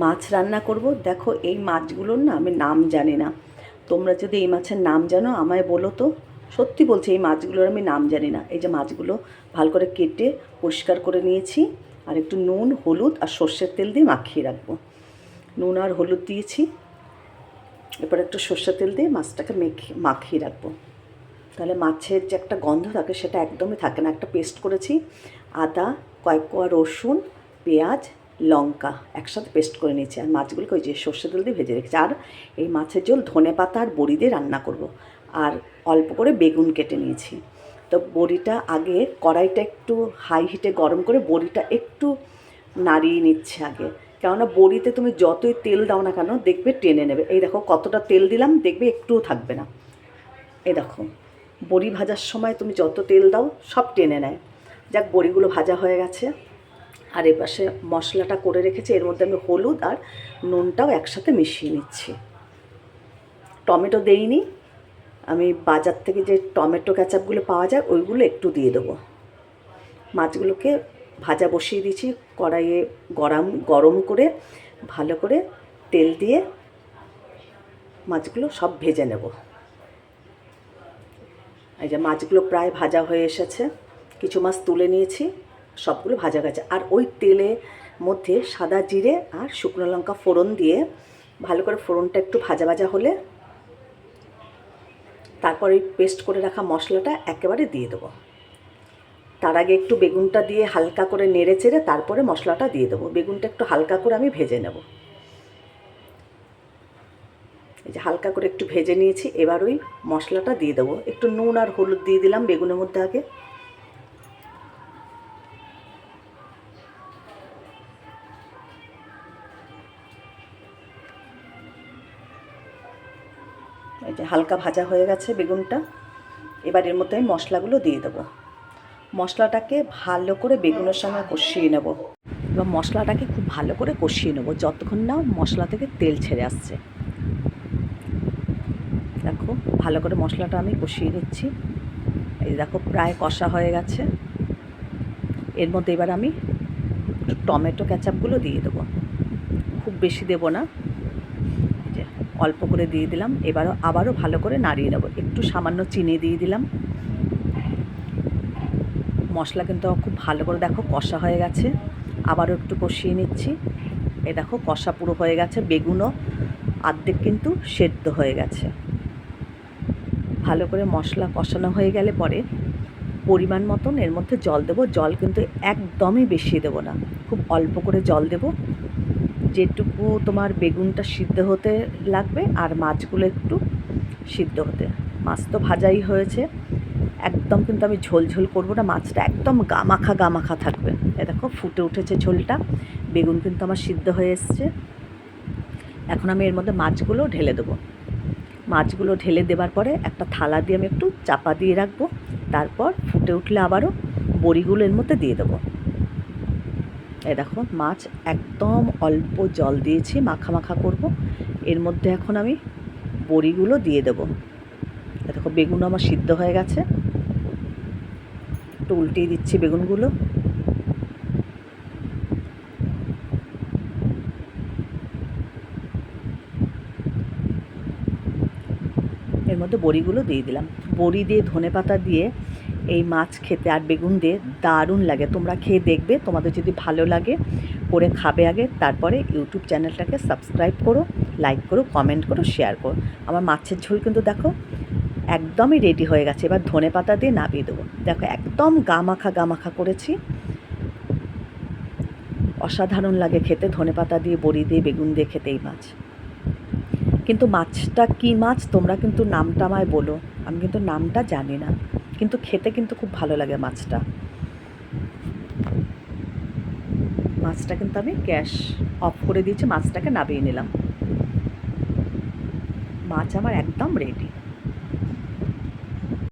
মাছ রান্না করব। দেখো এই মাছগুলোর না আমি নাম জানি না, তোমরা যদি এই মাছের নাম জানো আমায় বলো তো। সত্যি বলছি, এই মাছগুলোর আমি নাম জানি না। এই যে মাছগুলো ভালো করে কেটে পরিষ্কার করে নিয়েছি, আর একটু নুন, হলুদ আর সর্ষের তেল দিয়ে মাখিয়ে রাখবো। নুন আর হলুদ দিয়েছি, এরপর একটু সর্ষের তেল দিয়ে মাছটাকে মাখিয়ে রাখবো। তাহলে মাছের যে একটা গন্ধ থাকে সেটা একদমই থাকে না। একটা পেস্ট করেছি, আদা, কয়েক কোয়া রসুন, পেঁয়াজ, লঙ্কা একসাথে পেস্ট করে নিয়েছি। আর মাছগুলোকে ওই যে সর্ষে তেল দিয়ে ভেজে রেখেছি। আর এই মাছের ঝোল ধনে পাতা আর বড়ি দিয়ে রান্না করব। আর অল্প করে বেগুন কেটে নিয়েছি। তো বড়িটা আগে কড়াইটা একটু হাই হিটে গরম করে বড়িটা একটু নাড়িয়ে নিচ্ছে আগে, কেননা বড়িতে তুমি যতই তেল দাও না কেন দেখবে টেনে নেবে। এই দেখো কতটা তেল দিলাম, দেখবে একটুও থাকবে না। এই দেখো বড়ি ভাজার সময় তুমি যত তেল দাও সব টেনে নেয়। যাক, বড়িগুলো ভাজা হয়ে গেছে। আর এপাশে মশলাটা করে রেখেছি, এর মধ্যে আমি হলুদ আর নুনটাও একসাথে মিশিয়ে নিচ্ছি। টমেটো দেইনি আমি, বাজার থেকে যে টমেটো ক্যাচাপগুলো পাওয়া যায় ওইগুলো একটু দিয়ে দেবো। মাছগুলোকে ভাজা বসিয়ে দিয়েছি, কড়াইয়ে গরম করে ভালো করে তেল দিয়ে মাছগুলো সব ভেজে নেব। এই যে মাছগুলো প্রায় ভাজা হয়ে এসেছে, কিছু মাছ তুলে নিয়েছি, সবগুলো ভাজা গেছে। আর ওই তেলের মধ্যে সাদা জিরে আর শুকনো লঙ্কা ফোড়ন দিয়ে ভালো করে ফোড়নটা একটু ভাজা ভাজা হলে তারপর এই পেস্ট করে রাখা মশলাটা একেবারে দিয়ে দেবো। তার আগে একটু বেগুনটা দিয়ে হালকা করে নেড়ে চেড়ে তারপরে মশলাটা দিয়ে দেবো। বেগুনটা একটু হালকা করে আমি ভেজে নেব। এই যে হালকা করে একটু ভেজে নিয়েছি, এবার ওই মশলাটা দিয়ে দেবো। একটু নুন আর হলুদ দিয়ে দিলাম বেগুনের মধ্যে আগে। এই যে হালকা ভাজা হয়ে গেছে বেগুনটা, এবার এর মধ্যে আমি মশলাগুলো দিয়ে দেবো। মশলাটাকে ভালো করে বেগুনের সঙ্গে কষিয়ে নেব। এবার মশলাটাকে খুব ভালো করে কষিয়ে নেব যতক্ষণ না মশলা থেকে তেল ছেড়ে আসছে। দেখো ভালো করে মশলাটা আমি কষিয়ে নিচ্ছি। এই দেখো প্রায় কষা হয়ে গেছে। এর মধ্যে এবার আমি টমেটো ক্যাচাপগুলো দিয়ে দেবো, খুব বেশি দেবো না, যে অল্প করে দিয়ে দিলাম। আবারও ভালো করে নাড়িয়ে নেব। একটু সামান্য চিনি দিয়ে দিলাম। মশলা কিন্তু খুব ভালো করে দেখো কষা হয়ে গেছে। আবারও একটু কষিয়ে নিচ্ছি। এই দেখো কষা পুরো হয়ে গেছে, বেগুনও অর্ধেক কিন্তু সেদ্ধ হয়ে গেছে। ভালো করে মশলা কষানো হয়ে গেলে পরে পরিমাণ মতন এর মধ্যে জল দেবো। জল কিন্তু একদমই বেশি দেবো না, খুব অল্প করে জল দেবো, যেটুকু তোমার বেগুনটা সিদ্ধ হতে লাগবে আর মাছগুলো একটু সিদ্ধ হতে। মাছ তো ভাজাই হয়েছে, একদম কিন্তু আমি ঝোল ঝোল করবো না, মাছটা একদম গামাখা গামাখা থাকবে। এ দেখো ফুটে উঠেছে ঝোলটা, বেগুন কিন্তু আমার সিদ্ধ হয়ে এসছে। এখন আমি এর মধ্যে মাছগুলো ঢেলে দেবো। মাছগুলো ঢেলে দেওয়ার পরে একটা থালা দিয়ে আমি একটু চাপা দিয়ে রাখবো। তারপর ফুটে উঠলে আবারও বড়িগুলো এর মধ্যে দিয়ে দেবো। এই দেখো মাছ একদম অল্প জল দিয়েছি, মাখা মাখা করব। এর মধ্যে এখন আমি বড়িগুলো দিয়ে দেবো। দেখো বেগুন আমার সিদ্ধ হয়ে গেছে, একটু উল্টিয়ে দিচ্ছি বেগুনগুলো। এর মধ্যে বড়িগুলো দিয়ে দিলাম। বড়ি দিয়ে ধনেপাতা দিয়ে এই মাছ খেতে আর বেগুন দিয়ে দারুণ লাগে। তোমরা খেয়ে দেখবে, তোমাদের যদি ভালো লাগে করে খাবে আগে, তারপরে ইউটিউব চ্যানেলটাকে সাবস্ক্রাইব করো, লাইক করো, কমেন্ট করো, শেয়ার করো। আমার মাছের ঝোল কিন্তু দেখো একদমই রেডি হয়ে গেছে। এবার ধনেপাতা দিয়ে নামিয়ে দেবো। দেখো একদম গামাখা গামাখা করেছি, অসাধারণ লাগে খেতে ধনেপাতা দিয়ে, বড়ি দিয়ে, বেগুন দিয়ে খেতে এই মাছ। কিন্তু মাছটা কী মাছ তোমরা কিন্তু নামটা আমায় বলো, আমি কিন্তু নামটা জানি না, কিন্তু খেতে কিন্তু খুব ভালো লাগে মাছটা। মাছটা কিন্তু আমি গ্যাস অফ করে দিয়েছি, মাছটাকে নামিয়ে নিলাম। মাছ আমার একদম রেডি।